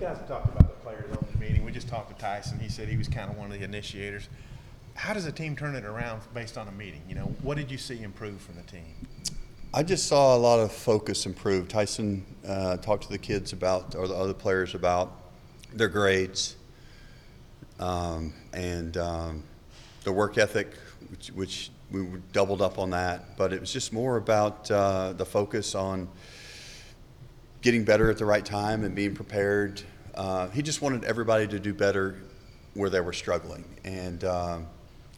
guys have talked about the players on the meeting. We just talked to Tyson. He said he was kind of one of the initiators. How does a team turn it around based on a meeting? What did you see improve from the team? I just saw a lot of focus improve. Tyson talked to the kids about, or the other players about, their grades and their work ethic, which we doubled up on that. But it was just more about the focus on getting better at the right time and being prepared. He just wanted everybody to do better where they were struggling. And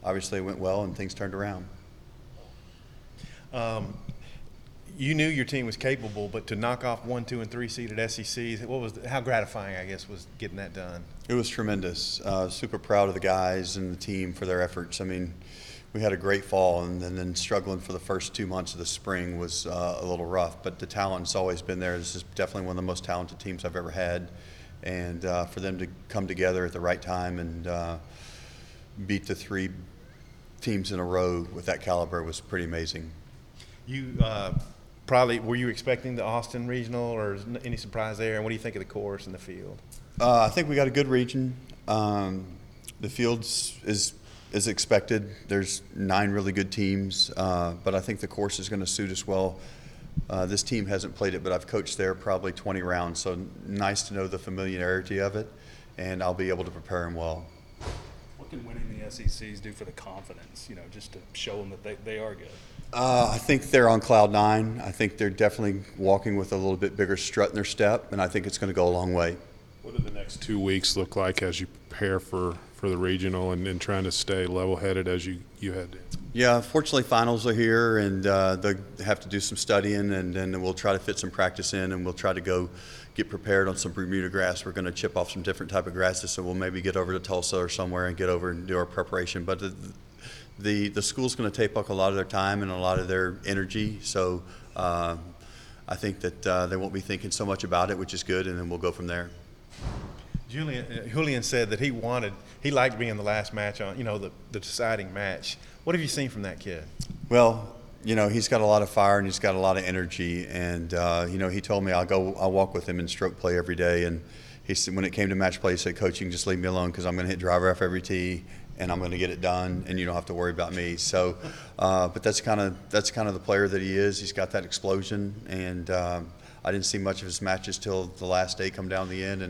obviously it went well and things turned around. You knew your team was capable, but to knock off 1, 2, and 3 seeded SECs, how gratifying, I guess, was getting that done? It was tremendous. Super proud of the guys and the team for their efforts. I mean, we had a great fall, and then struggling for the first 2 months of the spring was a little rough, but the talent's always been there. This is definitely one of the most talented teams I've ever had, and for them to come together at the right time and beat the 3 teams in a row with that caliber was pretty amazing. You were you expecting the Austin Regional, or any surprise there? And what do you think of the course and the field? I think we got a good region. The field is expected. There's 9 really good teams, but I think the course is going to suit us well. This team hasn't played it, but I've coached there probably 20 rounds, so nice to know the familiarity of it, and I'll be able to prepare them well. What can winning the SECs do for the confidence, just to show them that they are good? I think they're on cloud 9. I think they're definitely walking with a little bit bigger strut in their step, and I think it's going to go a long way. What do the next 2 weeks look like as you prepare for the regional and trying to stay level-headed as you head in? Yeah, fortunately finals are here, and they have to do some studying, and then we'll try to fit some practice in, and we'll try to go get prepared on some Bermuda grass. We're going to chip off some different type of grasses, so we'll maybe get over to Tulsa or somewhere and get over and do our preparation. But the school's going to take up a lot of their time and a lot of their energy, so I think that they won't be thinking so much about it, which is good, and then we'll go from there. Julian said that he liked being the last match on, the deciding match. What have you seen from that kid? Well, he's got a lot of fire and he's got a lot of energy, and he told me I'll walk with him in stroke play every day, and he said when it came to match play, he said, "Coach, you can just leave me alone because I'm going to hit driver off every tee, and I'm going to get it done, and you don't have to worry about me." So, but that's kind of the player that he is. He's got that explosion, and I didn't see much of his matches till the last day come down the end,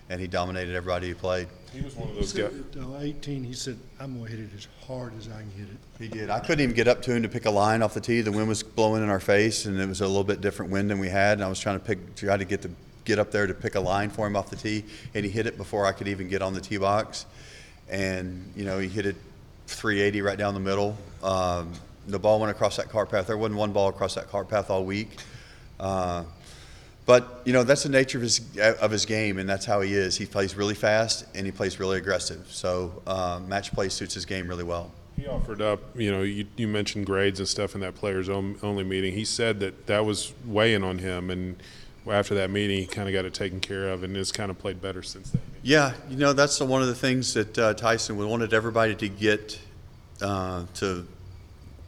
and he dominated everybody he played. He was one of those guys. At 18, he said, "I'm going to hit it as hard as I can hit it." He did. I couldn't even get up to him to pick a line off the tee. The wind was blowing in our face, and it was a little bit different wind than we had. And I was trying to get up there to pick a line for him off the tee, and he hit it before I could even get on the tee box. And he hit it 380 right down the middle. The ball went across that cart path. There wasn't one ball across that cart path all week. But that's the nature of his game, and that's how he is. He plays really fast and he plays really aggressive. So match play suits his game really well. He offered up, you mentioned grades and stuff in that players only meeting. He said that was weighing on him, and after that meeting, he kind of got it taken care of, and has kind of played better since then. Yeah, that's one of the things that Tyson wanted everybody to get to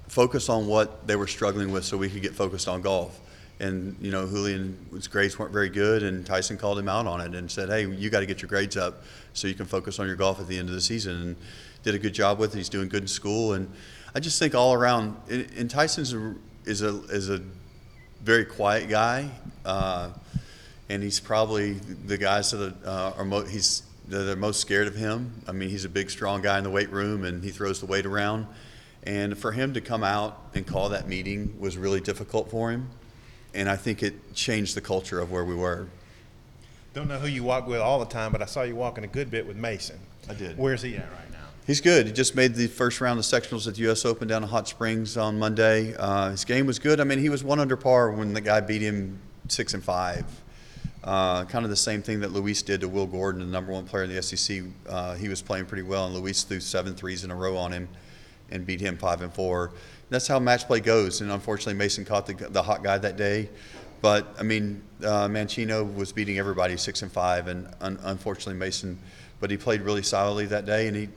focus on what they were struggling with, so we could get focused on golf. And Julian's grades weren't very good, and Tyson called him out on it and said, "Hey, you got to get your grades up so you can focus on your golf at the end of the season." And did a good job with it. He's doing good in school, and I just think all around. And Tyson's is a very quiet guy, and he's probably the guys that they're most scared of him. I mean, he's a big, strong guy in the weight room, and he throws the weight around. And for him to come out and call that meeting was really difficult for him. And I think it changed the culture of where we were. Don't know who you walk with all the time, but I saw you walking a good bit with Mason. I did. Where's he at right now? He's good. He just made the first round of sectionals at the U.S. Open down in Hot Springs on Monday. His game was good. I mean, he was 1 under par when the guy beat him 6 and 5. Kind of the same thing that Luis did to Will Gordon, the number 1 player in the SEC. He was playing pretty well, and Luis threw 7 threes in a row on him and beat him 5 and 4. That's how match play goes, and unfortunately Mason caught the hot guy that day. But I mean, Mancino was beating everybody 6 and 5, and unfortunately Mason. But he played really solidly that day, and he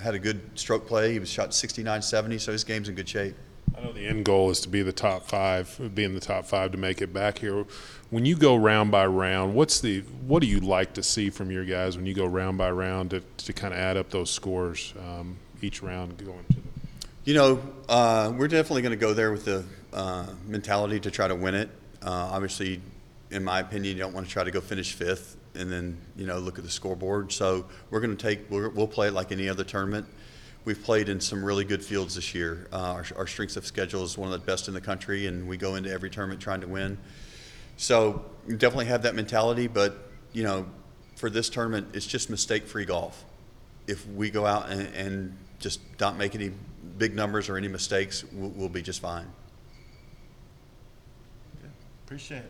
had a good stroke play. He was shot 69-70, so his game's in good shape. I know the end goal is to be the top five, be in the top five to make it back here. When you go round by round, what do you like to see from your guys when you go round by round to kind of add up those scores each round going to We're definitely going to go there with the mentality to try to win it. Obviously, in my opinion, you don't want to try to go finish fifth and then, look at the scoreboard. So we'll play it like any other tournament. We've played in some really good fields this year. Our strength of schedule is one of the best in the country, and we go into every tournament trying to win. So you definitely have that mentality, but, for this tournament, it's just mistake-free golf. If we go out and just not make any big numbers or any mistakes, we'll be just fine. Appreciate it.